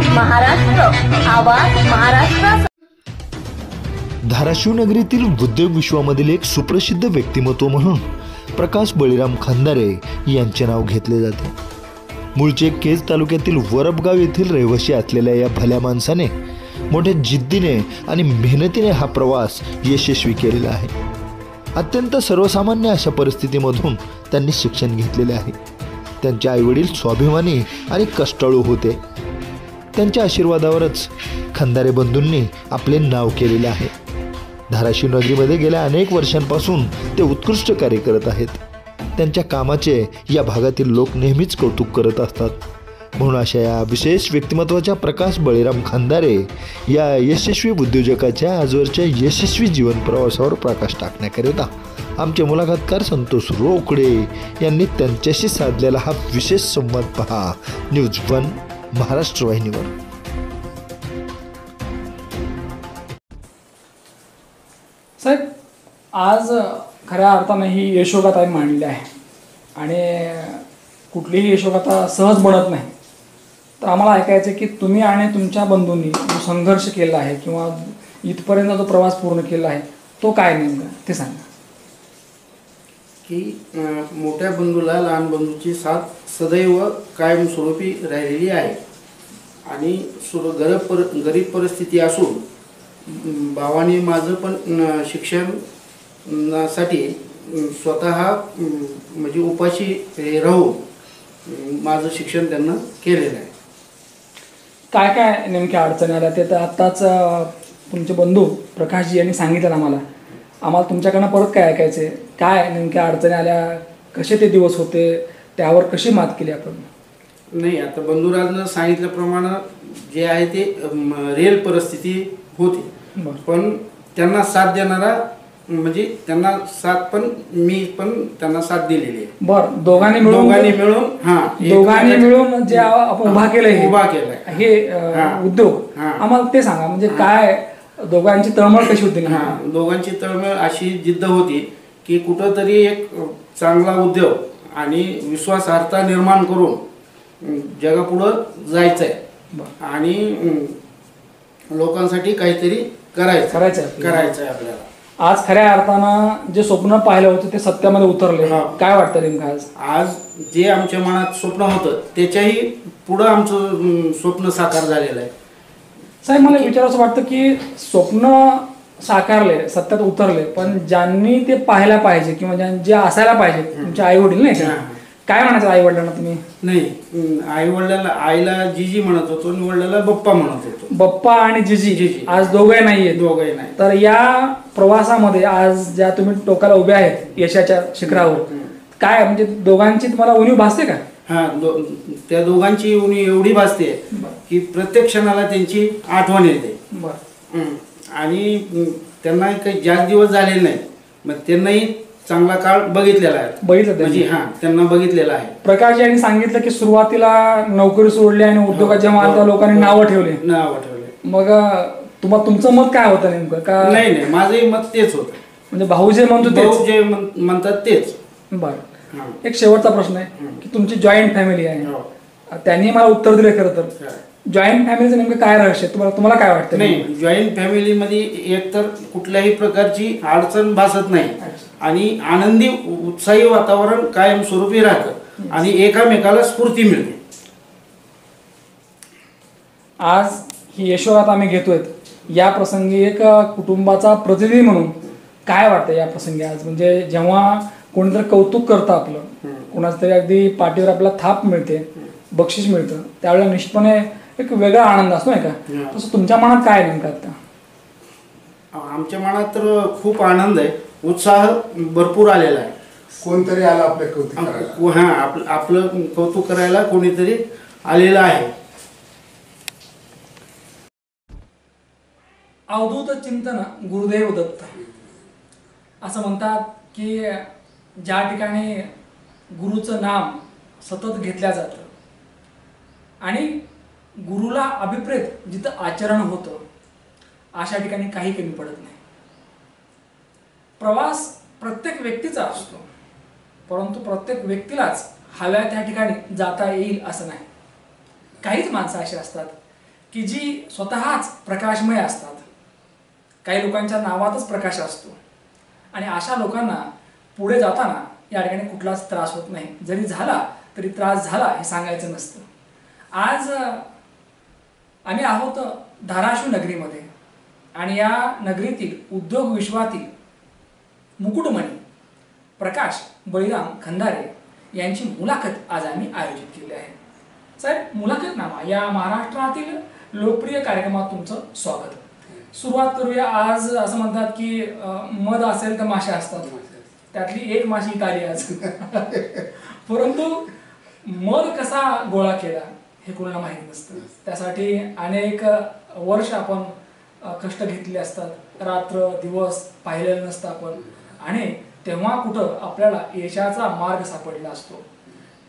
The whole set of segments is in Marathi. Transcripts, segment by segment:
महाराष्ट्र, आवाज महाराष्ट्र। धाराशिव नगरीतील उद्योग विश्वामधील एक सुप्रसिद्ध व्यक्तिमत्व म्हणून प्रकाश बळीराम खंदारे यांचे नाव घेतले जाते। मूळचे केज तालुक्यातील वरपगाव येथील रहिवासी असलेल्या या भल्या माणसाने मोठ्या जिद्दीने आणि मेहनतीने हा प्रवास यशस्वी केलेला आहे। अत्यंत सर्वसामान्य अशा परिस्थितीमधून त्यांनी शिक्षण घेतलेले आहे। त्यांचे आईवडील स्वाभिमानी आणि कष्टाळू होते। त्यांच्या आशीर्वादावरच खंदारे बंधूंनी आपले नाव केलेले आहे। धाराशिव नगरीमध्ये गेल्या अनेक वर्षांपासून ते उत्कृष्ट कार्य करत आहेत। त्यांच्या कामाचे या भागातील लोक नेहमीच कौतुक करत असतात। म्हणून अशा या विशेष व्यक्तिमत्वाच्या प्रकाश बळीराम खंदारे या यशस्वी उद्योजकाच्या आजवरच्या यशस्वी जीवन प्रवासावर प्रकाश टाकण्याकरिता आमचे मुलाखतकार संतोष रोकडे यांनी त्यांच्याशी साधलेला हा विशेष संवाद पहा न्यूज 1 महाराष्ट्र वाहिनीवर। साहेब, आज खऱ्या अर्थाने ही यशोगाथा आम्ही मांडली आहे आणि कुठलीही यशोगाथा सहज बनत नाही। तर आम्हाला ऐकायचं आहे की तुम्ही आणि तुमच्या बंधूंनी जो संघर्ष केला आहे किंवा इथपर्यंत जो प्रवास पूर्ण केला आहे तो काय नेमका ते सांगा। की मोठ्या बंधूला लहान बंधूची साथ सदैव कायमस्वरूपी राहिलेली आहे आणि गरीब परिस्थिती असून भावाने माझं पण शिक्षणासाठी स्वतः म्हणजे उपाशी राहून माझं शिक्षण त्यांना केलेलं आहे। काय काय नेमक्या अडचणी आल्या ते तर आत्ताच तुमचे बंधू प्रकाशजी यांनी सांगितलं आम्हाला तुमच्याकडनं परत काय ऐकायचं आहे। काय नेमक्या अडचणी आल्या, कसे ते दिवस होते, त्यावर कशी मात केली आपण? नाही, आता बंधुराजनं सांगितल्याप्रमाणे जे आहे ते रिअल परिस्थिती होती, पण त्यांना साथ देणारा म्हणजे त्यांना साथ पण मी पण त्यांना साथ दिलेली आहे। बरं, दोघांनी मिळून जे आपण उभा केलंय हे उद्योग आम्हाला ते सांगा। म्हणजे काय दोघांची तळमळ कशी होती? दोघांची तळमळ अशी जिद्द होती की कुठंतरी एक चांगला उद्योग आणि विश्वासार्हता निर्माण करून जगापुढं जायचं आहे आणि लोकांसाठी काहीतरी करायचं आहे आपल्याला। आज खऱ्या अर्थानं जे स्वप्न पाहिलं होतं ते सत्यामध्ये उतरले। काय वाटतं नेमकं आज जे आमच्या मनात स्वप्न होतं त्याच्याही पुढं आमचं स्वप्न साकार झालेलं आहे। साहेब, मला विचारायचं वाटतं की स्वप्न साकारले, सत्यात उतरले, पण ज्यांनी ते पाहायला पाहिजे किंवा जे असायला पाहिजे तुमचे आई वडील नाही का, काय म्हणायचं आई वडिलांना तुम्ही? नाही, आई वडिलांना आईला जीजी म्हणत होतो आणि वडिलांना बप्पा म्हणत होतो। बप्पा आणि जीजी आज दोघंही नाहीये। नाही। तर या प्रवासामध्ये आज ज्या तुम्ही टोकाला उभे आहेत यशाच्या शिखरावर, काय म्हणजे दोघांची तुम्हाला उणीव भासते का? त्या दोघांची उणीव एवढी भासते की प्रत्येक क्षणाला त्यांची आठवण येते आणि त्यांना काही जास्त दिवस झालेले नाही, मग त्यांनाही चांगला काळ बघितलेला आहे। त्यांना बघितलेला आहे। प्रकाश यांनी सांगितलं की सुरुवातीला नोकरी सोडली आणि उद्योगात जेव्हा लोकांनी नावं ठेवले। मग तुमचं मत काय होतं नेमकं? का नाही, माझंही मत तेच होतं, म्हणजे भाऊ जे म्हणतात तेच। बरं, एक शेवटचा प्रश्न आहे की तुमची जॉईंट फॅमिली आहे, त्यांनी मला उत्तर दिले। खरं तर जॉईंट फॅमिलीचं नेमकं काय रहस्य तुम्हाला काय वाटतं? नाही, जॉईंट फॅमिलीमध्ये एक तर कुठल्याही प्रकारची अडचण भासत नाही आणि आनंदी उत्साही वातावरण कायमस्वरूपी राहतं आणि एकामेकाला स्फूर्ती मिळते। आज ही यशोगाथा आम्ही घेतोय, या प्रसंगी एक कुटुंबाचा प्रतिनिधी म्हणून काय वाटतं या प्रसंगी आज? म्हणजे जेव्हा कोणीतरी कौतुक करतं आपलं, कोणाचं तरी अगदी पाठीवर आपल्याला थाप मिळते, बक्षीस मिळतं, त्यावेळेला निश्चितपणे एक वेगळा आनंद असतो नाही का? तसं तुमच्या मनात काय नेमकं आता? आमच्या मनात तर खूप आनंद आहे, उत्साह भरपूर आलेला आहे। कोणतरी आला आपलं कौतुक करायला, आपलं कौतुक करायला कोणीतरी आलेलं आहे। अवधूत चिंतन गुरुदेव दत्त असं म्हणतात की ज्या ठिकाणी गुरुचं नाम सतत घेतल्या जातं आणि गुरुला अभिप्रेत जिथं आचरण होतं अशा ठिकाणी काही कमी पडत नाही। प्रवास प्रत्येक व्यक्तीचा असतो, परंतु प्रत्येक व्यक्तीलाच हव्या त्या ठिकाणी जाता येईल असं नाही। काहीच माणसं अशी असतात की जी स्वतःच प्रकाशमय असतात. काही लोकांच्या नावातच प्रकाश असतो आणि अशा लोकांना पुढे जाताना या ठिकाणी कुठलाच त्रास होत नाही. जरी झाला तरी त्रास झाला हे सांगायचं नसतं. आज आम्ही आहोत धाराशिव नगरीमध्ये आणि या नगरीतील उद्योग विश्वातील मुकुटमणी प्रकाश बळीराम खंदारे यांची मुलाखत आज आम्ही आयोजित केली आहे. साहेब, मुलाखतनामा या महाराष्ट्रातील लोकप्रिय कार्यक्रमात तुमचं स्वागत. सुरुवात करूया. आज असं म्हणतात की मध असेल तर माशा असतात, त्यातली एक माशी इथं आली आज. परंतु मध कसा गोळा केला हे कोणाला माहीत नसतं. त्यासाठी अनेक वर्ष आपण कष्ट घेतले असतात, रात्र दिवस पाहिलेलं नसतं आपण, आणि तेव्हा कुठं आपल्याला यशाचा मार्ग सापडला असतो.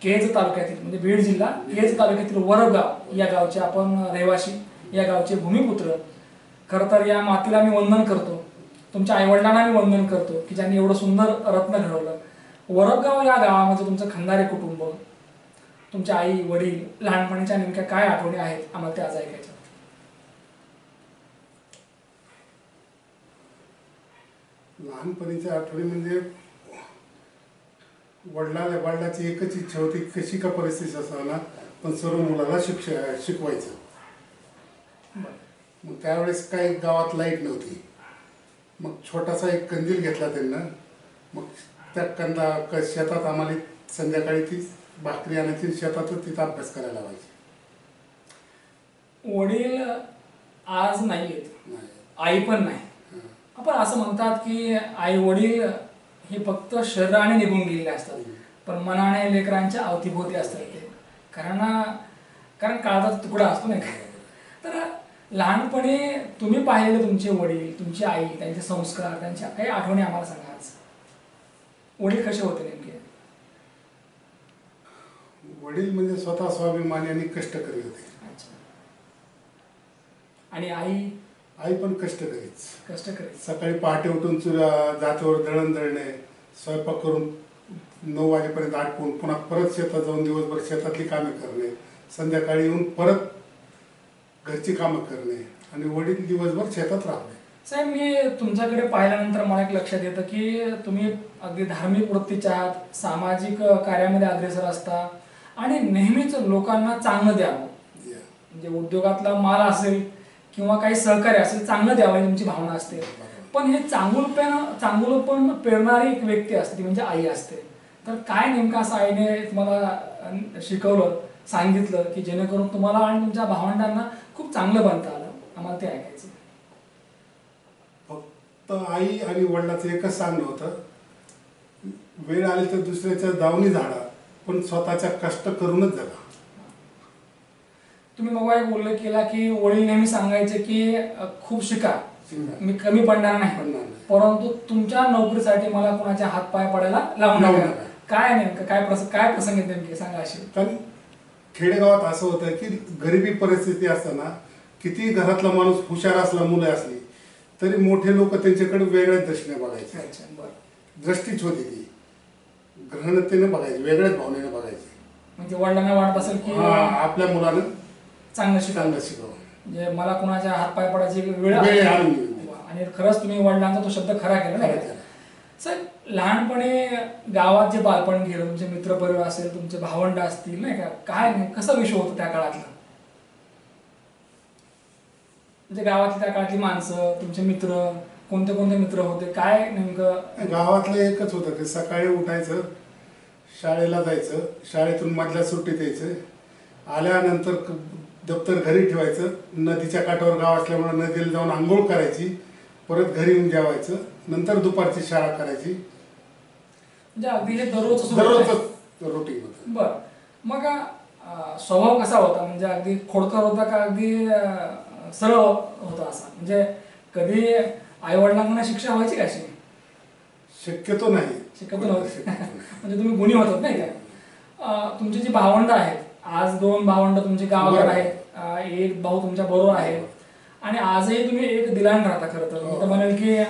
केज तालुक्यातील म्हणजे बीड जिल्हा केज तालुक्यातील वरगाव या गावचे आपण रहिवासी, या गावचे भूमिपुत्र. खरं तर या मातीला मी वंदन करतो, तुमच्या आईवडिलांना मी वंदन करतो की ज्यांनी एवढं सुंदर रत्न घडवलं. वरगाव या गावामध्ये तुमचं खंदारे कुटुंब, तुमच्या आई वडील, लहानपणीच्या नेमक्या काय आठवणी आहेत आम्हाला ते आज ऐकायच्या. लहानपणीच्या आठवणी म्हणजे वडिलाची एकच इच्छा होती, कशी का परिस्थिती असताना पण सर्व मुलाला शिकवायचं. मग त्यावेळेस काही गावात लाईट नव्हती. मग छोटासा एक कंदील घेतला त्यांना. मग त्या शेतात आम्हाला संध्याकाळी ती भाकरी आणायची, शेतातच तिथं अभ्यास करायला लावायची. वडील आज नाहीयेत, आई पण नाही. आपण असं म्हणतात की आई वडील हे फक्त शरीराने निघून गेलेले असतात, पण मनाने लेकरांच्या अवतीभोवती असतात ते. कारण काळाचा तुकडा असतो नाही का. तर लहानपणी तुम्ही पाहिलेले तुमचे वडील, तुमची आई, त्यांचे संस्कार, त्यांच्या काही आठवणी आम्हाला सांगा. आज वडील कसे होते नेमके? वडील म्हणजे स्वतः स्वाभिमानी आणि कष्टकरी होते. आणि आई पण कष्टकरी. सकाळी पहाटे उठून जातीवर दळण दळणे, स्वयंपाक करून 9 वाजेपर्यंत आटपून पुन्हा परत शेतात जाऊन दिवसभर शेतातली कामे करणे, संध्याकाळी येऊन परत घरची कामं करणे आणि वडील दिवसभर शेतात राहणे. साहेब, मी तुमच्याकडे पाहिल्यानंतर मला एक लक्षात येतं की तुम्ही अगदी धार्मिक वृत्तीच्या आहात, सामाजिक कार्यामध्ये अग्रेसर असता आणि नेहमीच लोकांना चांगलं द्यावं. म्हणजे उद्योगातला माल असेल किंवा काही सहकार्य असेल, चांगलं द्यावं ही तुमची भावना असते. पण हे चांगुलपण पेरणारी एक व्यक्ती असते, ती म्हणजे आई असते. तर काय नेमकं असं आईने तुम्हाला शिकवलं, सांगितलं की जेणेकरून तुम्हाला आणि तुमच्या भावंडांना खूप चांगलं बनता आलं? आम्हाला ते ऐकायचं. फक्त आई आणि वडिलाचं एकच सांगणं होतं, वेळ आली तर दुसऱ्याच्या दावणी झाडा, पण स्वतःच्या कष्ट करूनच जगा. तुम्ही मग एक उल्लेख केला की वडील नेहमी सांगायचे की खूप शिका, मी कमी पडणार नाही, परंतु तुमच्या नोकरीसाठी मला कोणाच्या हात पाय पडायला लावू नका. काय नेमकं काय प्रसंग आहेत नेमके सांगा असे? कारण खेडेगावात असं होतं की गरिबी परिस्थिती असताना किती घरातला माणूस हुशार असला, मुलं असली तरी मोठे लोक त्यांच्याकडे वेगळ्याच दृष्टीने बघायचे. दृष्टीच होती ती, ग्रहणतेने बघायची, वेगळ्याच भावनेने बघायची. म्हणजे वडिलांना वाटत असेल की आपल्या मुलानं चांगलं शिकावं, म्हणजे मला कुणाच्या हात पाय पडायची वेळ आणि खरंच तुम्ही वडिलांचा तो शब्द खरा केला नाही. सर, लहानपणी गावात जे बालपण गेलं, तुमचे मित्रपरिवार असेल, तुमचे भावंड असतील नाही का, काय कसा विषय होता त्या काळातला? म्हणजे गावातली त्या काळातली माणसं, तुमचे मित्र, कोणते कोणते मित्र होते, काय नेमकं? गावातलं एकच होतं की सकाळी उठायचं, शाळेला जायचं, शाळेतून मधल्या सुट्टीत यायचं, आल्यानंतर दप्तर घरी ठेवायचं, नदीच्या काठावर गाव असल्यामुळे नदीला जाऊन आंघोळ करायची, परत घरी येऊन जेवायचं, नंतर दुपारची शाळा करायची. म्हणजे अगदी हे दररोजच रुटीन होतं. बरं, मग स्वभाव कसा होता? म्हणजे अगदी खोडकर होता का अगदी सरळ होता असा? म्हणजे कधी आई वडिलांना शिक्षा व्हायची का अशी? शक्यतो नाही. शक्यतो नव्हती. म्हणजे तुम्ही गुणी होतात नाही का? तुमची जी भावंड आहेत, आज 2 भावंड तुमची गावाकडे आहेत, एक भाऊ तुमच्या बरोबर आहे आणि आजही तुम्ही एक दिलान राहता. खरं तर म्हणेल की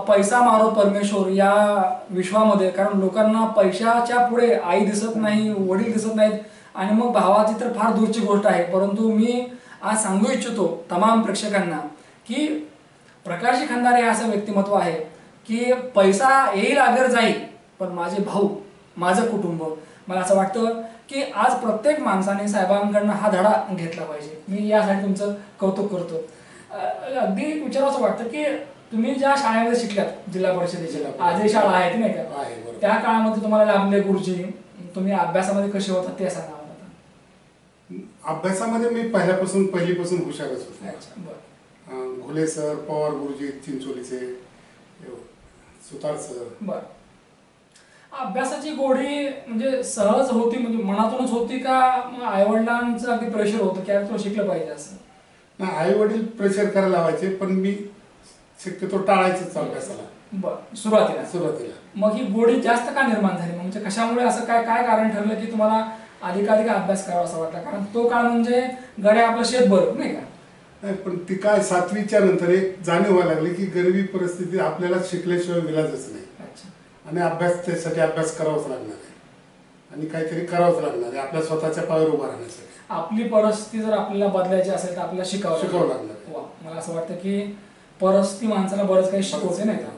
पैसा मारो परमेश्वर या विश्वामध्ये, कारण लोकांना पैशाच्या पुढे आई दिसत नाही, वडील दिसत नाहीत आणि मग भावाची तर फार दूरची गोष्ट आहे. परंतु मी आज सांगू इच्छितो तमाम प्रेक्षकांना की प्रकाश खंदारे हे असं व्यक्तिमत्व आहे की पैसा येईल अगर जाईल, पण माझे भाऊ, माझं कुटुंब, मला असं वाटतं की आज प्रत्येक माणसाने साहेबांकडनं हा धडा घेतला पाहिजे. मी यासाठी तुमचं कौतुक करतो. अगदी विचारावं वाटतं की तुम्ही ज्या शाळेमध्ये शिकलात, जिल्हा परिषदेच्या आजही शाळा आहेत नाही का, त्या काळामध्ये तुम्हाला लाभले गुरुजी, तुम्ही अभ्यासामध्ये कसे होता ते सांगा मला. अभ्यासामध्ये मी पहिलीपासून हुशारच होतो. अच्छा, बरं. घुले सर, पवार गुरुजी चिंचोलीचे, सुतार सर. बर. अभ्यासाची गोडी म्हणजे सहज होती, म्हणजे मनातूनच होती का आई वडिलांचं अगदी प्रेशर होतं की तुला शिकलं पाहिजे असं? नाही, आई वडील प्रेशर करायला लावायचे, पण मी शक्यतो टाळायचंच अभ्यासाला. बर. सुरुवातीला मग ही गोडी जास्त का निर्माण झाली, म्हणजे कशामुळे असं काय कारण ठरलं की तुम्हाला अधिकाधिक अभ्यास करावा असं वाटला? कारण तो काळ म्हणजे गड्या आपलं शेत बरं नाही का. नाही, पण ती काय 7वीच्या नंतर एक जाणीव व्हायला लागली की गरिबी परिस्थिती आपल्याला शिकल्याशिवाय विलाजच नाही. आणि त्यासाठी अभ्यास करावाच लागणार आहे आणि काहीतरी करावंच लागणार आहे आपल्या स्वतःच्या पायावर उभा राहण्यासाठी. आपली परिस्थिती जर आपल्याला बदलायची असेल तर आपल्याला शिकावं लागणार. वा, मला असं वाटतं की परिस्थिती माणसाला बरंच काही शिकवते नाही का.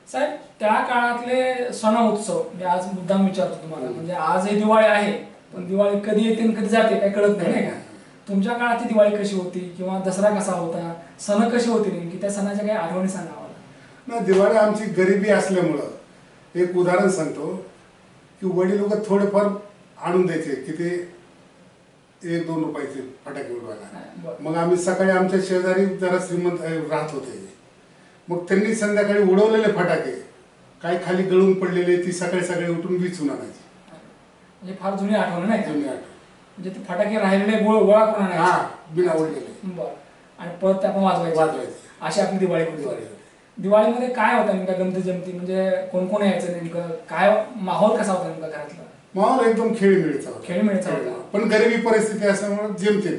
साहेब, त्या काळातले सण उत्सव मी आज मुद्दाम विचारतो तुम्हाला, म्हणजे आज हे दिवाळी आहे, पण दिवाळी कधी येते आणि कधी जाते काही कळत नाही का. तुमच्या काळातली दिवाळी कशी होती किंवा दसरा कसा होता, सण कशी होती नेमकी, त्या सणाच्या काही आठवणी सांगा मला. ना, दिवाळी आमची गरिबी असल्यामुळं एक उदाहरण सांगतो की वडील लोक थोडेफार आणून द्यायचे की ते 1-2 रुपयाचे फटाके उडवायला. मग आम्ही सकाळी आमच्या शेजारी जरा श्रीमंत राहत होते, मग त्यांनी संध्याकाळी उडवलेले फटाके काही खाली गळून पडलेले ती सकाळी उठून विचून आणायची. म्हणजे फार जुनी आठवण नाही. जुनी आठवण म्हणजे ते फटाके राहिलेले गोळा करून आणायचे बिना उडलेले. बरं. आणि परत ते आपण वाजवायचे. अशी आपली दिवाळी होती. दिवाळीमध्ये काय होतं नेमका गमती जमती, म्हणजे कोण कोण यायचं नेमकं, काय माहोल कसा होता नेमका घरातला? माहोल एकदम खेळीमेळीचा होता, पण गरिबी परिस्थिती असल्यामुळे जेमतेम.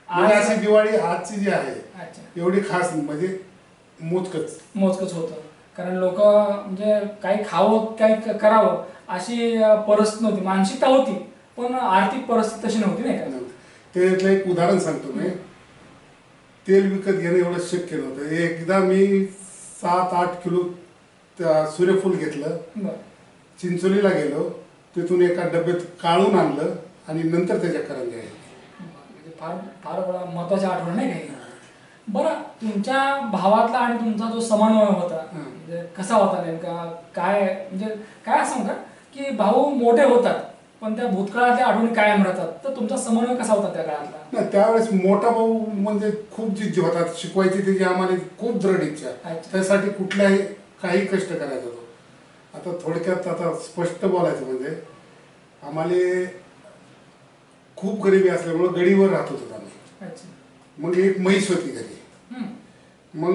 अशी दिवाळी आजची जी आहे एवढी खास म्हणजे मोजकच होतं. कारण लोक म्हणजे काही खावं काही करावं अशी परिस्थिती नव्हती, मानसिकता होती, पण आर्थिक परिस्थिती तशी नव्हती नाही का. त्यातलं एक उदाहरण सांगतो मी. तेल विकत घेणं एवढं शक्य नव्हतं. एकदा मी 7-8 किलो सूर्यफूल घेतलं, चिंचोलीला गेलो, तिथून एका डब्यात काढून आणलं आणि नंतर त्याच्या करंज्या म्हणजे फार महत्वाची आठवण नाही काही. बरं, तुमच्या भावातला आणि तुमचा जो समन्वय होता म्हणजे कसा होता नेमका, काय म्हणजे काय असं म्हणतात की भाऊ मोठे होतात पण त्या भूतकाळातल्या आठवणी कायम राहतात, तर तुमचा समन्वय कसा होता त्या काळातला? नाही, त्यावेळेस मोठा भाऊ म्हणजे खूप जिद्दी होता, शिकवायची त्याची आम्हाला खूप दृढ इच्छा, त्यासाठी कुठल्याही काही कष्ट करायचा तो. आता थोडक्यात आता स्पष्ट बोलायचं म्हणजे आम्हाला खूप गरिबी असल्यामुळं गडीवर राहत होतो आम्ही. मग एक म्हैस होती घरी. मग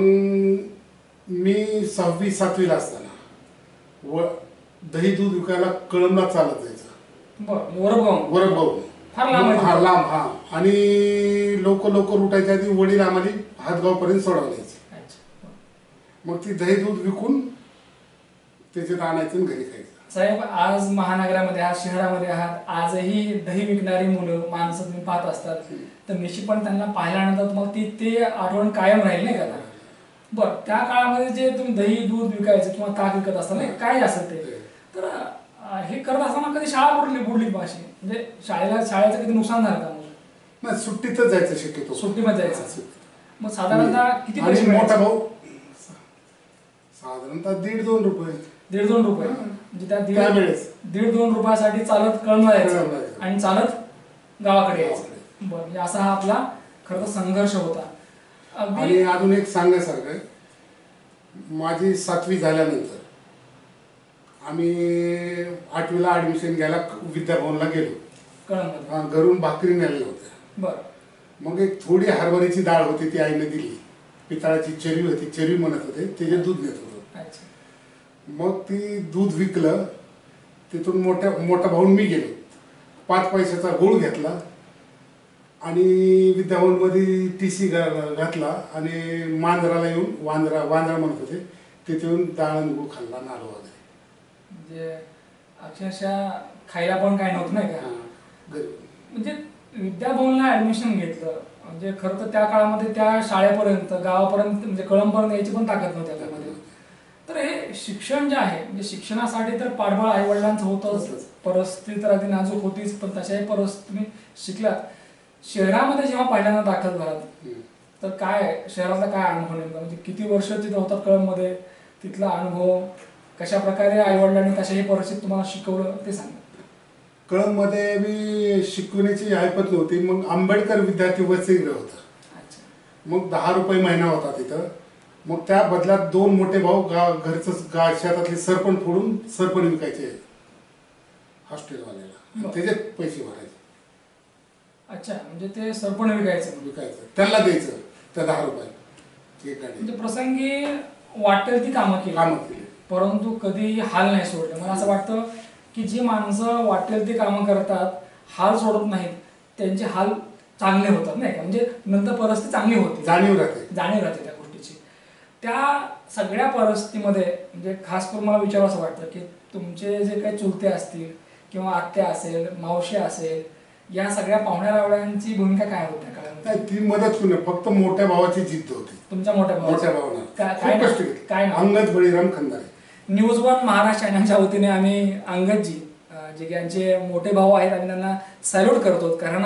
मी 6वी-7वीला असताना दही दूध विकायला कळमला चालत जायचं. वरगाव लांब. आणि लोक उठायच्या आधी वडील आम्हाला हातगावपर्यंत सोडावं द्यायचे. मग ती दही दूध विकून त्याच्यात आणायचं घरी खायचं. साहेब, आज महानगरामध्ये आहात, शहरामध्ये आहात, आजही दही विकणारी मुलं माणसं तुम्ही पाहत असतात, तर निश्चितपणे त्यांना पाहिल्यानंतर तुम्हाला ते आठवण कायम राहील नाही का. बरं, त्या काळामध्ये जे तुम्ही दही दूध विकायचं किंवा ताक विकत असताना काय असेल ते, तर हे करत असताना कधी शाळा बुडली भाषे, म्हणजे शाळेचं कधी नुकसान झालं का? नाही, सुट्टीतच जायचं शक्यतो. सुट्टीमध्ये जायचं. मग साधारणतः किती पैसे? मोठा भाऊ साधारणतः 1.5-2 रुपये. 1.5-2 रुपये म्हणजे त्या 1.5-2 रुपयासाठी चालत कळमला यायचं आणि चालत गावाकडे यायचं. बरं, म्हणजे असा हा आपला खरं तर संघर्ष होता. आणि अजून एक सांगण्यासारखं, माझी 7वी झाल्यानंतर आम्ही 8वीला ऍडमिशन घ्यायला विद्याभवनला गेलो. घरून भाकरी नेल्या होत्या. बरं. मग एक थोडी हरभऱ्याची डाळ होती, ती आईने दिली. पितळाची चरवी होती, चरवी म्हणत होते, त्याचे दूध नेत होतो. मग ती दूध विकलं. तिथून मोठा भाऊन मी गेलो. 5 पैशाचा गूळ घेतला आणि विद्याभवनमध्ये TC घातला आणि मांजराला येऊन वांद्रा म्हणत होते, तिथे येऊन डाळ आणि गूळ खाल्ला, नारळ वगैरे. म्हणजे अक्षरशः खायला पण काय नव्हतं नाही का. म्हणजे विद्याभवनला ऍडमिशन घेतलं म्हणजे खरं तर त्या काळामध्ये त्या शाळेपर्यंत गावापर्यंत म्हणजे कळंबपर्यंत यायची पण ताकद नव्हती त्यामध्ये. तर हे शिक्षण जे आहे म्हणजे शिक्षणासाठी तर पाठबळ आई वडिलांचं होतंच, परिस्थिती तर अगदी नाजूक होतीच, पण तशाही परिस्थिती तुम्ही शिकलात. शहरामध्ये जेव्हा पहिल्यांदा दाखल झालात तर काय शहरातला काय अनुभव नेमका म्हणजे किती वर्ष तिथं होतात कळंबमध्ये, तिथला अनुभव कशा प्रकारे आई वडिलांनी कशाही परिस्थितीत तुम्हाला शिकवलं ते सांगा. कळंबमध्ये मी शिकवण्याची ऐपत नव्हती. मग आंबेडकर विद्यार्थी वसतिगृह होतं. मग 10 रुपये महिना होता तिथं. मग त्या बदल्यात 2 मोठे भाऊ घरचं शेतातले सरपण फोडून सरपण विकायचे हॉस्टेलवाल्याला, त्याचे पैसे भरायचे. अच्छा, म्हणजे ते सरपण विकायचं त्यांना द्यायचं त्या 10 रुपये. म्हणजे प्रसंगी वाटेल ती कामं केली, परंतु कधी हाल नाही सोडले. मला असं वाटतं की जी माणसं वाटेल ती कामं करतात, हाल सोडत नाहीत, त्यांचे हाल चांगले होतात नाही का, म्हणजे नंतर परिस्थिती चांगली होती, जाणीव राहते त्या गोष्टीची. त्या सगळ्या परिस्थितीमध्ये म्हणजे खास करून मला विचारावं असं वाटतं की तुमचे जे काही चुलते असतील किंवा आत्या असेल, मावशी असेल, या सगळ्या पाहुण्या रावळ्यांची भूमिका काय होती त्या काळामध्ये? ती मदत कोणी, फक्त मोठ्या भावाची जिद्द होती. तुमच्या मोठ्या भावानं काय अंगद बळीराम खंदारे. न्यूज वन महाराष्ट्र चॅनलच्या वतीने आम्ही अंगदजी जे की यांचे मोठे भाऊ आहेत आम्ही त्यांना सॅल्यूट करतो. कारण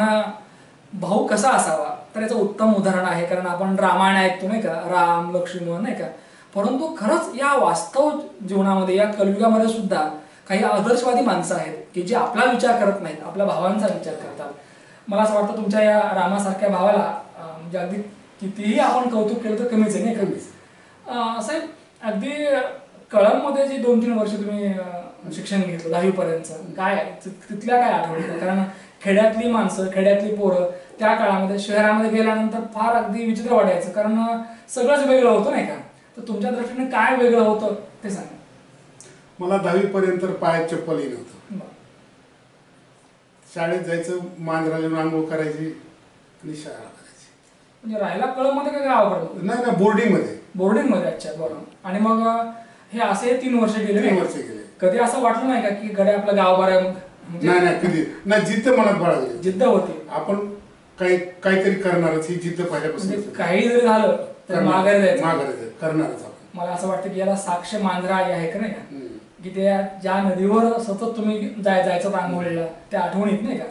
भाऊ कसा असावा तर याचं उत्तम उदाहरण आहे. कारण आपण रामायण ऐकतो नाही का, राम लक्ष्मण नाही का, परंतु खरंच या वास्तव जीवनामध्ये या कलियुगामध्ये सुद्धा काही आदर्शवादी माणसं आहेत की जे आपला विचार करत नाहीत, आपल्या भावांचा विचार करतात. मला असं वाटतं तुमच्या या रामासारख्या भावाला म्हणजे अगदी कितीही आपण कौतुक केलं तर कमीच आहे नाही कमीच. साहेब अगदी कळंबमध्ये जी 2-3 वर्ष तुम्ही शिक्षण घेतलं 10वी पर्यंत, काय तिथल्या काय आठवणी? कारण खेड्यातली माणसं, खेड्यातली पोरं त्या काळामध्ये शहरामध्ये गेल्यानंतर फार अगदी विचित्र वाटायचं, कारण सगळंच वेगळं होतं नाही का. तर तुमच्या दृष्टीने काय वेगळं होतं ते सांगा. मला 10वी पर्यंत पायात चप्पल येत नव्हतं. शाळेत जायचं, मांजरा लिहून आंघोळ करायची आणि शाळा करायची. म्हणजे राहायला कळंबमध्ये का गावाकडे? नाही, बोर्डिंगमध्ये. अच्छा, बरोबर. आणि मग हे असे 3 वर्ष गेले. कधी असं वाटलं नाही का की गडे आपलं गाव बरं आहे? नाही, कधी नाही. जिद्द मनात बाळगली, जिद्द होती. आपण काहीतरी करणारच, ही जिद्द पहिल्यापासून. काही जरी झालं तर माघारी जायचं, करणारच आपण. मला असं वाटतं की याला साक्ष मांजरा आई आहे का नाही का, की त्या ज्या नदीवर सतत तुम्ही जायचं आंघोळीला, त्या आठवणीत नाही का.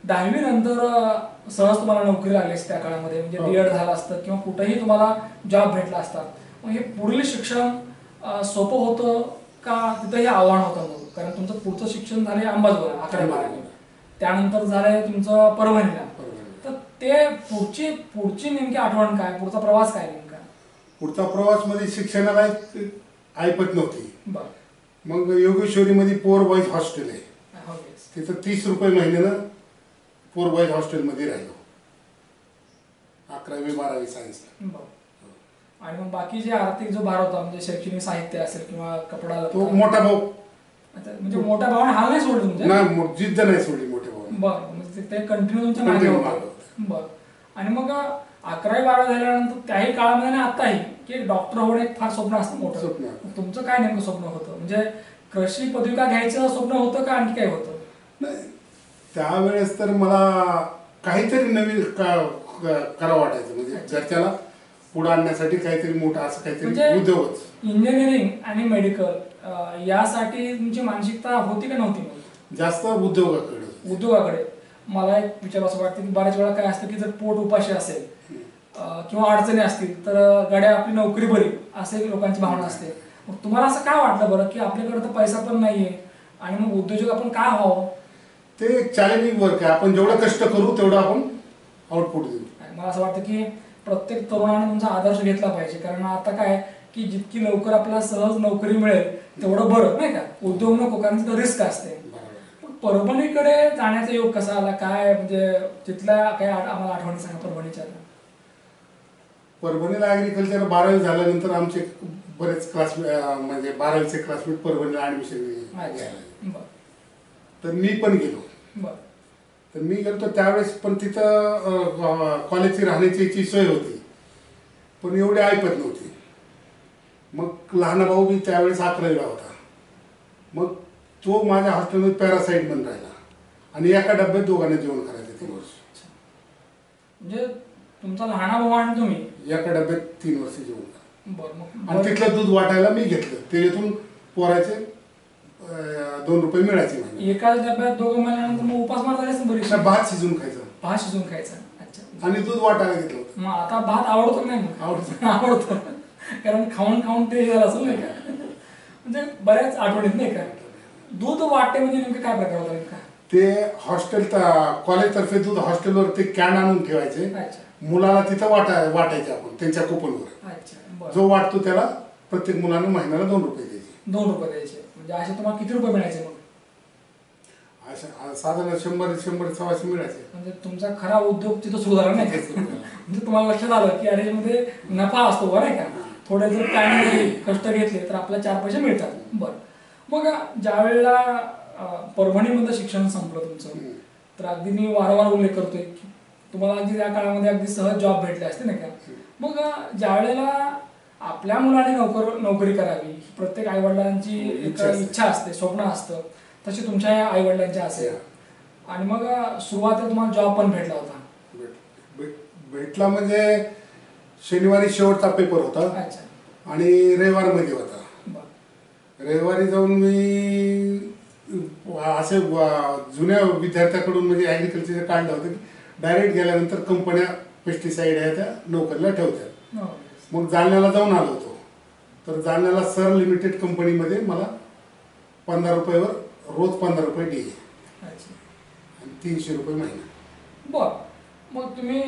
10वी नंतर सहज तुम्हाला नोकरी लागली असते त्या काळामध्ये, म्हणजे B.Ed झालं असतं किंवा कुठेही तुम्हाला जॉब भेटला असता. मग हे पुढील शिक्षण सोपं होतं का तिथंही आव्हान होतं? मग कारण तुमचं पुढचं शिक्षण झालंय अंबाजोगाई 11वी, त्यानंतर झालंय तुमचं परभणीला. तर ते पुढची नेमकी आठवण काय, पुढचा प्रवास काय नेमका? पुढचा प्रवास मध्ये शिक्षणाला ऐपत नव्हती. मग योगेश्वरीमध्ये पोर बॉईज हॉस्टेल आहे, तिथं 30 रुपये महिन्यानं पोर बॉईज हॉस्टेलमध्ये राहिलो 11वी 12वी सायन्सला. आणि मग बाकी जे आर्थिक जो भार होता म्हणजे शैक्षणिक साहित्य असेल किंवा कपडा, तो मोठा भाऊ. म्हणजे मोठ्या भावाने हाल नाही सोडले तुमचे? नाही, जिद्द नाही सोडली मोठ्या भावाने. बरं, म्हणजे ते कंटिन्यू तुमच्या मागे होतं. बरं. आणि मग 11वी 12वी झाल्यानंतर त्याही काळामध्ये आणि आताही की डॉक्टर होणे एक फार स्वप्न असतं मोठं स्वप्न. तुमचं काय नेमकं स्वप्न होतं? म्हणजे कृषी पदविका घ्यायचं स्वप्न होतं का आणखी काय होतं? नाही, त्यावेळेस तर मला काहीतरी नवीन करावं वाटायचं, म्हणजे घरच्याला पुढे आणण्यासाठी काहीतरी मोठा असं काहीतरी उद्योगच. इंजिनिअरिंग आणि मेडिकल यासाठी तुमची मानसिकता होती का नव्हती? जास्त उद्योगाकडे. मला एक विचार असं वाटतं की बऱ्याच वेळा काय असतं की जर पोट उपाशी असेल किंवा अडचणी असतील तर गाड्या आपली नोकरी बरी असे लोकांची भावना असते. मग तुम्हाला असं काय वाटलं बरं की आपल्याकडे तर पैसा पण नाहीये आणि मग उद्योजक आपण काय व्हावं? ते चॅलेंजिंग वर्क आहे, आपण जेवढं कष्ट करू तेवढं आपण आउटपुट देऊ. मला असं वाटतं की प्रत्येक तरुणाने तुमचा आदर्श घेतला पाहिजे, कारण आता काय की जितकी लवकर आपल्याला सहज नोकरी मिळेल तेवढं बरं नाही का, उद्योग नको, कारण तिथं रिस्क असते. परभणीकडे जाण्याचा योग कसा आला काय, म्हणजे तिथल्या काय आम्हाला आठवणी सांगा परभणीच्या? परभणीला ऍग्रिकल्चर 12वी झाल्यानंतर आमचे बरेच क्लासमेट, म्हणजे 12वीचे क्लासमेट परभणीला ऍडमिशन, तर मी पण गेलो. तर मी गेलो त्यावेळेस पण तिथं कॉलेजची राहण्याची सोय होती, पण एवढी ऐपत नव्हती. मग लहान भाऊ बी त्यावेळेस 11वीला होता. मग तो माझ्या हॉस्टेलमध्ये पॅरासाईट बनून राहिला आणि एका डब्यात दोघांना जेवण करायचं 3 वर्ष. म्हणजे तुमचा लहान भाऊ आणि तुम्ही एका डब्यात 3 वर्ष जेवण. बरं मग आणि तिथलं दूध वाटायला मी घेतलं, त्याच्यातून पोराचे 2 रुपये मिळायचे महिन्याला. एकाच डब्यात दोघं महिन्यानंतर मग उपास मारता असेल बरी. भात शिजून खायचं भात शिजून खायचा. अच्छा. आणि दूध वाटायला घेतलं होतं. मग आता भात आवडतो की नाही मग? आवडतं. आवडतो, कारण खाऊन खाऊन ते झालं असेल नाही का, म्हणजे बऱ्याच आठवणीत नाही का. दूध वाटते म्हणजे नेमकं काय प्रकार होता नेमका? ते हॉस्टेल कॉलेजतर्फे दूध हॉस्टेलवर ते कॅन आणून ठेवायचे, अच्छा मुलाला तिथं वाटायचे आपण त्यांच्या कुपनवर. अच्छा. बरं. जो वाटतो त्याला प्रत्येक मुलाने महिन्याला 2 रुपये द्यायचे. 2 रुपये द्यायचे. म्हणजे असे तुम्हाला किती रुपये मिळायचे मग? अशा साधारण 100-100-125 मिळायचे. म्हणजे तुमचा खरा उद्योग तिथं सुरू झाला नाही का? म्हणजे तुम्हाला लक्षात आलं की अरे मध्ये नफा असतो बरं नाही का, थोडे जर काय कष्ट घेतले तर आपल्याला 4 पैसे मिळतात. बरं. मग ज्या वेळेला परभणीमध्ये शिक्षण संपलं तुमचं, तर अगदी मी वारंवार उल्लेख करतोय की तुम्हाला अगदी त्या काळामध्ये अगदी सहज जॉब भेटले असते नाही का. मग ज्या वेळेला आपल्या मुलाने नोकरी करावी ही प्रत्येक आईवडिलांची एक इच्छा असते, स्वप्न असतं, तशी तुमच्या आईवडिलांच्या असेल. आणि मग सुरुवातीला तुम्हाला जॉब पण भेटला होता? भेटला म्हणजे शनिवारी शेवटचा पेपर होता. अच्छा. आणि रविवारमध्ये होता. बरं. रविवारी जाऊन मी असे जुन्या विद्यार्थ्याकडून म्हणजे ॲग्रिकल्चर काढलं होतं की डायरेक्ट गेल्यानंतर कंपन्या पेस्टिसाईड आहे त्या नोकरीला ठेवतात. हो. मग जालन्याला जाऊन आलो होतो. तर जालन्याला सर लिमिटेड कंपनीमध्ये मला 15 रुपयावर रोज 15 रुपये डी अच्छा. आणि 300 रुपये महिना. बर. मग तुम्ही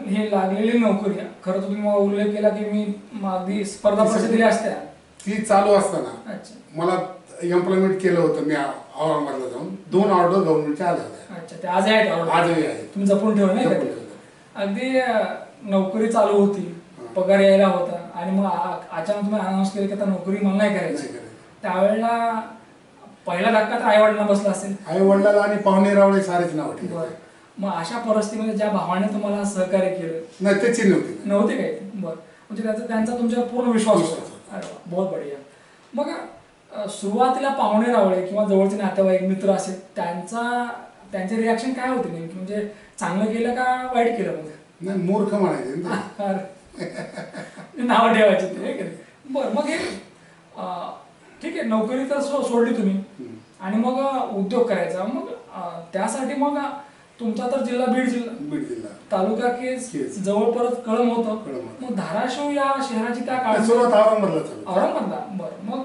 हे लागलेली नोकरी, खरं तर तुम्ही मला उल्लेख केला की मी अगदी स्पर्धा परीक्षा दिल्या असत्या, ती चालू असताना अच्छा मला एम्प्लॉयमेंट केलं होतं मी औरंगाबादला जाऊन. 2 ऑर्डर गव्हर्नमेंटच्या आल्या होत्या. अच्छा. ते आजही आहेत ऑर्डर? आजही आहे. तुम्ही जपून ठेवलं नाही का जपून ते? ठेवलं. अगदी नोकरी चालू होती, पगार यायला होता, आणि मग अचानक तुम्ही अनाऊन्स केलं की आता नोकरी मला नाही करायची. नाही करायची. त्यावेळेला पहिला धक्का तर आई वडिलांना बसला असेल? आई वडिलाला आणि पाहुणे रावळे सारेच नाव ठेवले. बरं. मग अशा परिस्थितीमध्ये ज्या भावाने तुम्हाला सहकार्य केलं नाही त्याची नव्हती. नव्हते काय? बरं. म्हणजे त्यांचा तुमच्यावर पूर्ण विश्वास विश्वास होता. अरे वा, बहुत बढिया. मग सुरुवातीला पाहुणे रावळे किंवा जवळचे नातेवाईक मित्र असेल त्यांचे रिॲक्शन काय होते नेमकी? म्हणजे चांगलं केलं का वाईट केलं? मग नाही मूर्ख म्हणायचे ना नाव ठेवायचे ते. बरं. मग हे ठीक आहे, नोकरी तर सोडली तुम्ही आणि मग उद्योग करायचा. मग त्यासाठी मग तुमचा तर जिल्हा बीड जिल्हा तालुका केस जवळ परत कळम होतं. मग धाराशिव या शहराची त्या काळात सुरुवात औरंगाबादला. औरंगाबादला. बरं. मग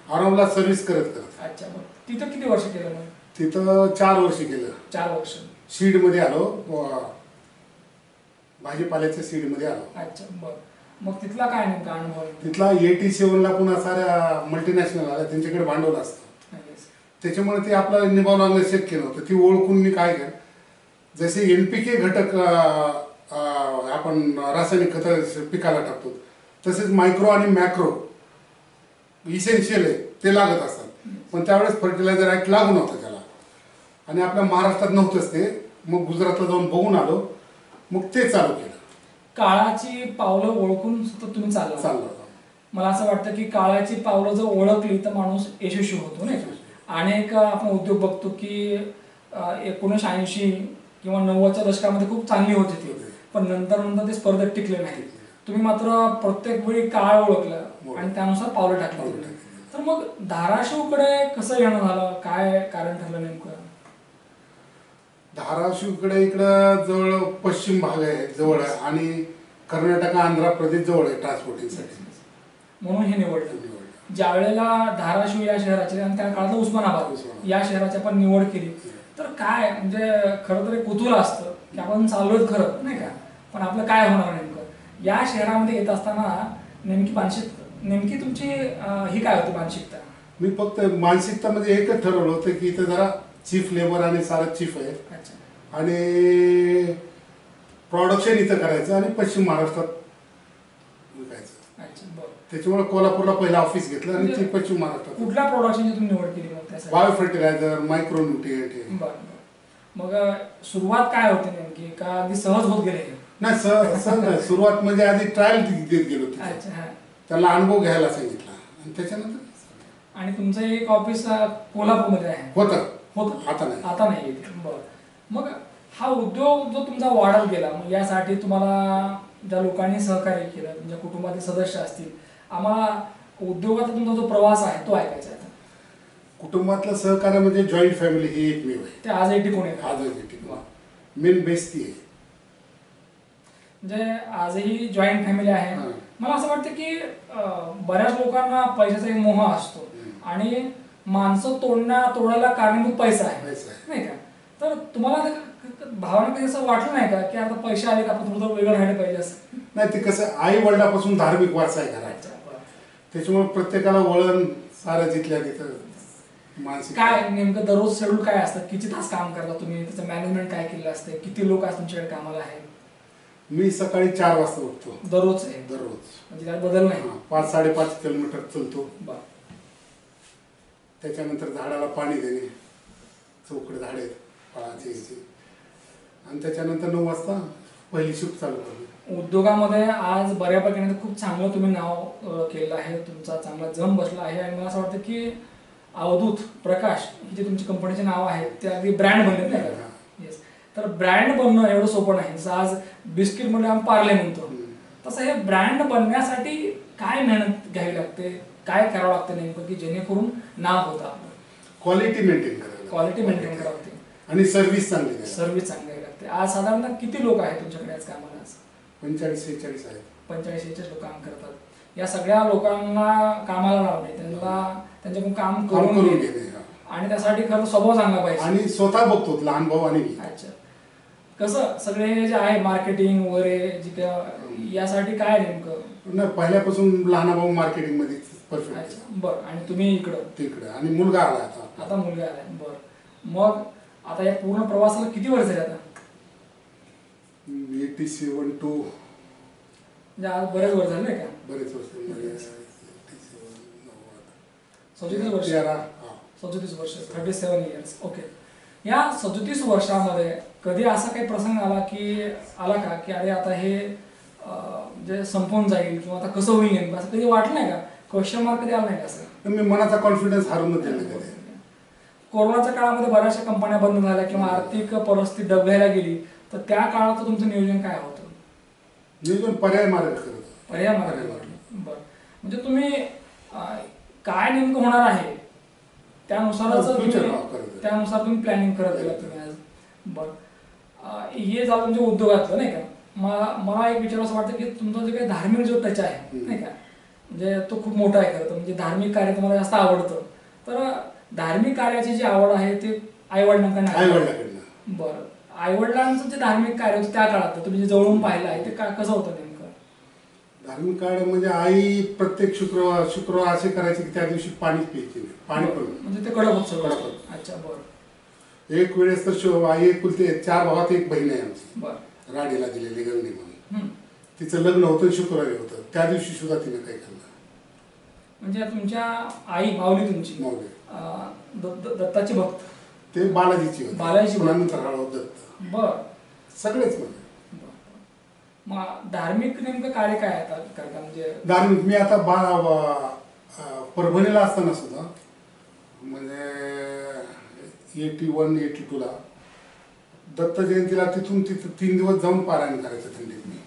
औरंगाबादला सर्व्हिस करत. अच्छा. मग तिथं किती वर्ष केलं? मग तिथं 4 वर्ष केलं. 4 वर्ष. सीडमध्ये आलो, भाजीपाल्याच्या सीडमध्ये आलो. अच्छा. बरं. मग तिथला काय नेमका अनुभव? तिथला 87ला पुन्हा साऱ्या मल्टीनॅशनल आल्या, त्यांच्याकडे भांडवल असतं, त्याच्यामुळे ते आपलं निभाव लागणं शक्य नव्हतं. ती ओळखून मी काय केलं, जसे NPK घटक आपण रासायनिक खतं पिकाला टाकतो, तसेच मायक्रो आणि मॅक्रो इसेन्शियल आहे ते लागत असतात. पण त्यावेळेस फर्टिलायझर ॲक्ट लागू नव्हता त्याला, आणि आपल्या महाराष्ट्रात नव्हतंच ते. मग गुजरातला जाऊन बघून आलो, मग ते चालू केलं. काळाची पावलं ओळखून सुद्धा तुम्ही चालला. मला असं वाटतं की काळाची पावलं जर ओळखली तर माणूस यशस्वी होतो नाही. अनेक आपण उद्योग बघतो की 1980 किंवा 90च्या दशकामध्ये खूप चांगली होती ती, पण नंतर ते स्पर्धेत टिकले नाही. तुम्ही मात्र प्रत्येक वेळी काळ ओळखला आणि त्यानुसार पावलं टाकली. तर मग धाराशिवकडे कसं येणं झालं, काय कारण ठरलं नेमकं? धाराशिवकडे इकडं जवळ पश्चिम भाग आहे, जवळ आहे, आणि कर्नाटक आंध्र प्रदेश जवळ आहे ट्रान्सपोर्टिंगसाठी, म्हणून हे निवडलं. ज्या वेळेला धाराशिव या शहराची आणि त्या काळात उस्मानाबाद या शहराची आपण निवड केली, तर काय म्हणजे खरं तर एक कुतूहल असतं की आपण चाललोय खरं नाही का, पण आपलं काय होणार नेमकं. या शहरामध्ये येत असताना नेमकी तुमची ही काय होती मानसिकता? मी फक्त मानसिकता म्हणजे एकच ठरवलं होतं की इथं जरा चीफ लेबर आणि सारं चीफ आहे, आणि प्रोडक्शन इथं करायचं आणि पश्चिम महाराष्ट्रात विकायचं. त्याच्यामुळे कोल्हापूरला पहिलं ऑफिस घेतलं आणि ते पश्चिम महाराष्ट्रात. कुठल्या प्रोडक्शनची तुम्ही निवड केली मग त्यासाठी? Bio fertiliser, micro nutrient. बरं. मग सुरुवात काय होती नेमकी, का अगदी सहज होत गेले? नाही, सहज नाही. सुरुवात म्हणजे आधी ट्रायल देत गेलो, त्याला अनुभव घ्यायला सांगितला, आणि त्याच्यानंतर. आणि तुमचं एक ऑफिस कोल्हापूरमध्ये आहे? होतं. आता नाही. आता नाही. बरं. मग हा उद्योग जो तुमचा वाढत गेला, मग यासाठी तुम्हाला ज्या लोकांनी सहकार्य केलं, तुमच्या कुटुंबातील सदस्य असतील, आम्हाला उद्योगाचा तुमचा जो प्रवास आहे तो ऐकायचा आहे. कुटुंबातलं सहकार्य म्हणजे जॉईंट फॅमिली ही एकमेव आहे. ते आजही टिकून येतं. आजही टिकून मेन बेस ती आहे. म्हणजे आजही जॉईंट फॅमिली आहे. मला असं वाटतं की बऱ्याच लोकांना पैशाचा एक मोह असतो आणि माणसं तोडायला कारणीभूत पैसा आहे, नाही का? तर तुम्हाला भावना कधी असं वाटलं नाही का की आता पैसे आले का आपण थोडं वेगळं राहिलं पाहिजे असं? नाही, ते कसं आई वडिलापासून धार्मिक वारसा आहे घराचा, त्याच्यामुळे प्रत्येकाला वळण सारं जिथल्या तिथं मानसिक. काय नेमकं दररोज शेड्यूल काय असतं? किती तास काम करता तुम्ही? त्याचं मॅनेजमेंट काय केलं असतं? किती लोक आज तुमच्याकडे कामाला आहे? मी सकाळी 4 वाजता उठतो. दररोज आहे? दररोज. म्हणजे काय बदल नाही? 5-5.5 किलोमीटर चलतो. बरं. त्याच्यानंतर झाडाला पाणी देणे, चौकडे झाडे फळाची याची, आणि त्याच्यानंतर 9 वाजता पहिली शिफ्ट चालू करतो. उद्योगामध्ये आज बऱ्यापैकी खूप चांगलं तुम्ही नाव केलं आहे, तुमचा चांगला जम बसला आहे. आणि मला असं वाटतं की अवधूत प्रकाश ही जे तुमची कंपनीचे नाव आहे ते अगदी ब्रँड बनले नाही का? येस. तर ब्रँड बनणं एवढं सोपं नाही. जसं आज बिस्किट म्हणजे आम्ही पार्ले म्हणतो, तसं हे ब्रँड बनण्यासाठी काय मेहनत घ्यावी लागते, काय करावं लागतं नेमकं की जेणेकरून नाव होतं आपलं? क्वालिटी मेंटेन करावी. क्वालिटी मेंटेन करावी लागते आणि सर्व्हिस चांगली द्यावी. सर्व्हिस चांगली लागते. आज साधारणतः किती लोक आहेत तुमच्याकडे आज कामाला? 45-46 आहेत. 45-46 लोक काम करतात. या सगळ्या लोकांना कामाला लावणे, त्यांच्याकडून काम करून घेणे आणि त्यासाठी खरं स्वभाव चांगला पाहिजे. आणि स्वतः बघतो लहान भाऊ आणि मी. अच्छा. कसं सगळे जे आहे मार्केटिंग वगैरे जे काय यासाठी काय नेमकं? नाही, पहिल्यापासून लहान भाऊ मार्केटिंग मध्ये परफेक्ट. अच्छा. बरं. आणि तुम्ही इकडं आणि मुलगा आला आता मुलगा आलाय. बरं. मग आता या पूर्ण प्रवासाला किती वर्ष झाले आता? 87 to म्हणजे आज बरेच वर्ष झाले का? बरेच वर्ष. 37 वर्ष. 37 वर्ष. 37 इयर्स. ओके. या 37 वर्षामध्ये कधी असा काही प्रसंग आला का अरे आता हे म्हणजे संपून जाईल किंवा आता कसं होईल नेमकं, असं कधी वाटलं नाही का? क्वेश्चन मार्क कधी आला नाही का असं? मी मनाचा कॉन्फिडन्स हारून दिला. कोरोनाच्या काळामध्ये बऱ्याचशा कंपन्या बंद झाल्या किंवा आर्थिक परिस्थिती डबघायला गेली, तर त्या काळात तुमचं नियोजन काय होतं? नियोजन पर्याय मार्ग करत. पर्याय मार्ग. बरं. म्हणजे तुम्ही काय नेमकं होणार आहे त्यानुसार तुम्ही प्लॅनिंग करत गेला तुम्ही आज. बरं. हे झालं म्हणजे उद्योगातलं, नाही का? मला एक विचार असं वाटतं की तुमचा जे काही धार्मिक जो टच आहे, नाही का, म्हणजे तो खूप मोठा आहे खरं तर. म्हणजे धार्मिक कार्य तुम्हाला जास्त आवडतं. तर धार्मिक कार्याची जी आवड आहे ते आईवडिलांकडनं. बरं. आईवडिलांचं जे धार्मिक कार्य होतं त्या काळात तुम्ही जे जवळून पाहिलं आहे ते कसं होतं नेमकं? धार्मिक कार्य म्हणजे आई प्रत्येक शुक्रवार असे करायचे की त्या दिवशी पाणीच प्यायचे नाही. पाणी पण म्हणजे ते कडक होत. अच्छा. बरं. एक वेळेस तर आई एकुलती 4 भावात एक बहीण आहे आमची. बरं. राणीला दिलेली गंगणी म्हणून. तिचं लग्न होतं, शुक्रवारी होतं. त्या दिवशी सुद्धा तिने काही खाल्लं. म्हणजे तुमच्या आई माऊली तुमची दत्ताची भक्त, ते बालाजीची होती. नंतर हळू दत्त. बर. सगळेच म्हणजे. मग धार्मिक नेमकं कार्य काय करता? म्हणजे धार्मिक मी आता परभणीला असताना सुद्धा म्हणजे 81-82 ला दत्त जयंतीला तिथं 3 दिवस जाऊन पारायण करायचं थंडीत मी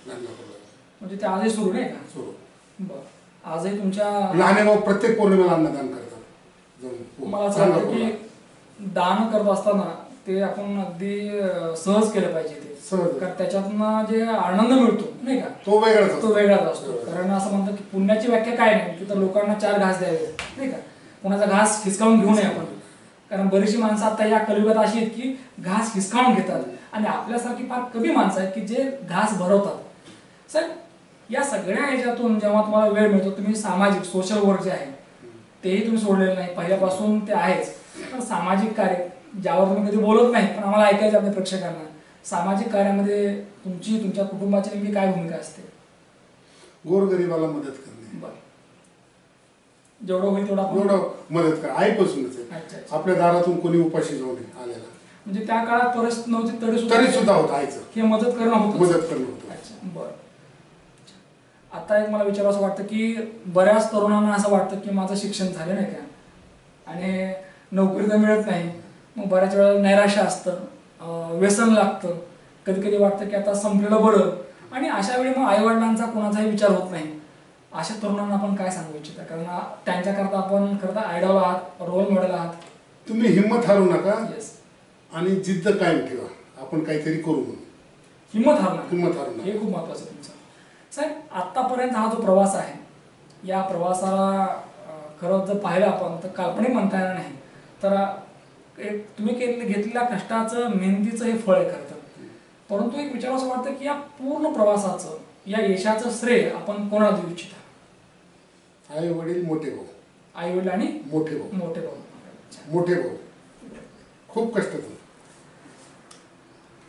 गाणगापूरला. म्हणजे ते आजही सुरू नाही का? सुरू. बरं. आजही तुमच्या लहान भाऊ प्रत्येक पौर्णिमेला अन्नदान करतात. मला असं वाटतं की दान करत असताना ते आपण अगदी सहज केलं पाहिजे. ते कारण त्याच्यातनं जे आनंद मिळतो, नाही का, तो वेगळाच असतो. कारण असं म्हणतात की पुण्याची व्याख्या काय नाही की तर लोकांना 4 घास द्यावे, नाही का, कोणाचा घास हिसकावून घेऊ नये आपण. कारण बरीचशी माणसं आता या कलियुगात अशी आहेत की घास हिसकावून घेतात आणि आपल्यासारखी फार कमी माणसं आहेत की जे घास भरवतात. सर, या सगळ्या ह्याच्यातून जेव्हा तुम्हाला वेळ मिळतो तुम्ही सामाजिक सोशल वर्क जे आहे तेही तुम्ही सोडलेलं नाही, पहिल्यापासून ते आहेच. पण सामाजिक कार्य ज्यावर तुम्ही कधी बोलत नाही पण आम्हाला ऐकायचं आपल्या प्रेक्षकांना, सामाजिक कार्यामध्ये तुमच्या कुटुंबाची नेमकी काय भूमिका असते? गोरगरिबाला मदत करणे. बरं. जेवढं होईल तेवढं मदत करा. आईपासूनच आपल्या दारातून कोणी उपाशी जाऊ नये आलेला. म्हणजे त्या काळात परिस्थिती नव्हती तरी सुद्धा होतं आईचं हे मदत करणं होतं. अच्छा. बरं. आता एक मला विचार असं वाटतं की बऱ्याच तरुणांना असं वाटतं की माझं शिक्षण झालं नाही का आणि नोकरी तर मिळत नाही, मग बऱ्याच वेळा नैराश्य असतं व्यसन लागतं, कधी कधी वाटतं की आता संपलेलं बरं, आणि अशा वेळी मग आईवडिलांचा कोणाचाही विचार होत नाही. अशा तरुणांना आपण काय सांगू इच्छिता? कारण त्यांच्याकरता आपण खरं तर आयडॉल आहात, रोल मॉडेल आहात. तुम्ही हिंमत हारू नका येस, आणि जिद्द कायम ठेवा, आपण काहीतरी करू म्हणून. हिंमत हारू हिंमत हारू नका. हे खूप महत्वाचं आहे तुमचं. साहेब, आतापर्यंत हा जो प्रवास आहे, या प्रवासाला खरं जर पाहिलं आपण तर काल्पनिक म्हणता येणार नाही, तर एक तुम्ही घेतलेल्या कष्टाचं, मेहनतीचं हे फळ आहे खरं तर. परंतु एक विचार असं वाटतं की या पूर्ण प्रवासाचं, या यशाचं श्रेय आपण कोणाला देऊ इच्छिता? आई वडील, मोठे भाऊ. आई वडील आणि मोठे भाऊ. मोठे भाऊ. मोठे भाऊ खूप कष्टाचं.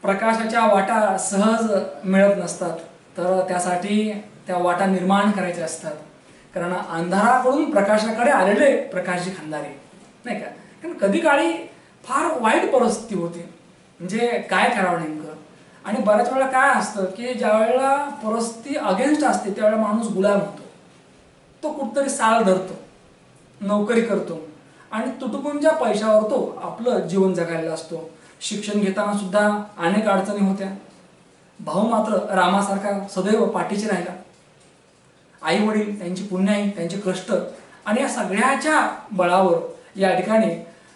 प्रकाशाच्या वाटा सहज मिळत नसतात, तर त्यासाठी त्या वाटा निर्माण करायच्या असतात. कारण अंधाराकडून प्रकाशाकडे आलेले प्रकाशजी खंदारे, नाही का? कारण कधी काळी फार वाईट परिस्थिती होती, म्हणजे काय करावं नेमकं. आणि बऱ्याच वेळेला काय असतं की ज्या वेळेला परिस्थिती अगेन्स्ट असते त्यावेळेला माणूस गुलाम होतो, तो कुठतरी साळ धरतो, नोकरी करतो, आणि तुटपुंज्या पैशावर तो आपलं जीवन जगायला असतो. शिक्षण घेताना सुद्धा अनेक अडचणी होत्या. भाऊ मात्र रामासारखा सदैव पाठीशी राहिला. आई वडील, त्यांची पुण्याई, त्यांचे कष्ट, आणि या सगळ्याच्या बळावर या ठिकाणी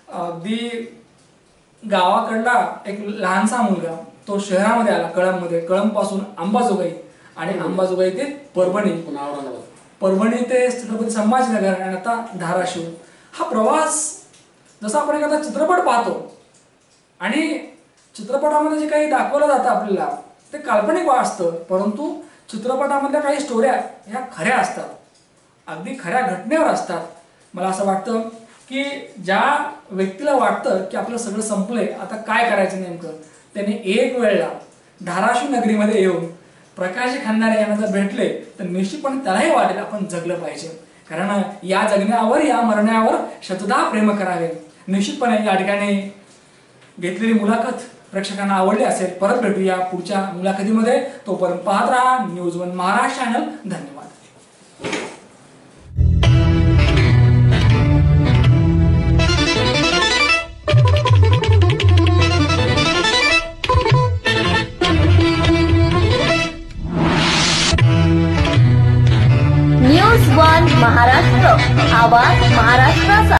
अगदी गावाकडला एक लहानसा मुलगा तो शहरामध्ये आला, कळंबमध्ये. कळंबपासून अंबाजोगाई, आणि अंबाजोगाई ते परभणी, परभणी ते छत्रपती संभाजीनगर, आणि आता धाराशिव. हा प्रवास जसा आपण एखादा चित्रपट पाहतो, आणि चित्रपटामध्ये जे काही दाखवलं जातं आपल्याला ते काल्पनिक असतं, परंतु चित्रपटामधल्या काही स्टोऱ्या ह्या खऱ्या असतात, अगदी खऱ्या घटनेवर असतात. मला असं वाटतं की ज्या व्यक्तीला वाटतं की आपलं सगळं संपलंय, आता काय करायचं नेमकं, त्याने एक वेळेला धाराशिव नगरीमध्ये येऊन प्रकाशजी खंदारे यांना जर भेटले तर निश्चितपणे त्यालाही वाटेल आपण जगलं पाहिजे. कारण या जगण्यावर, या मरण्यावर शतदा प्रेम करावे. निश्चितपणे या ठिकाणी घेतलेली मुलाखत प्रेक्षकांना आवडली असेल. परत भेटूया पुढच्या मुलाखतीमध्ये. तोपर्यंत पाहत राहा न्यूज वन महाराष्ट्र चॅनल. धन्यवाद.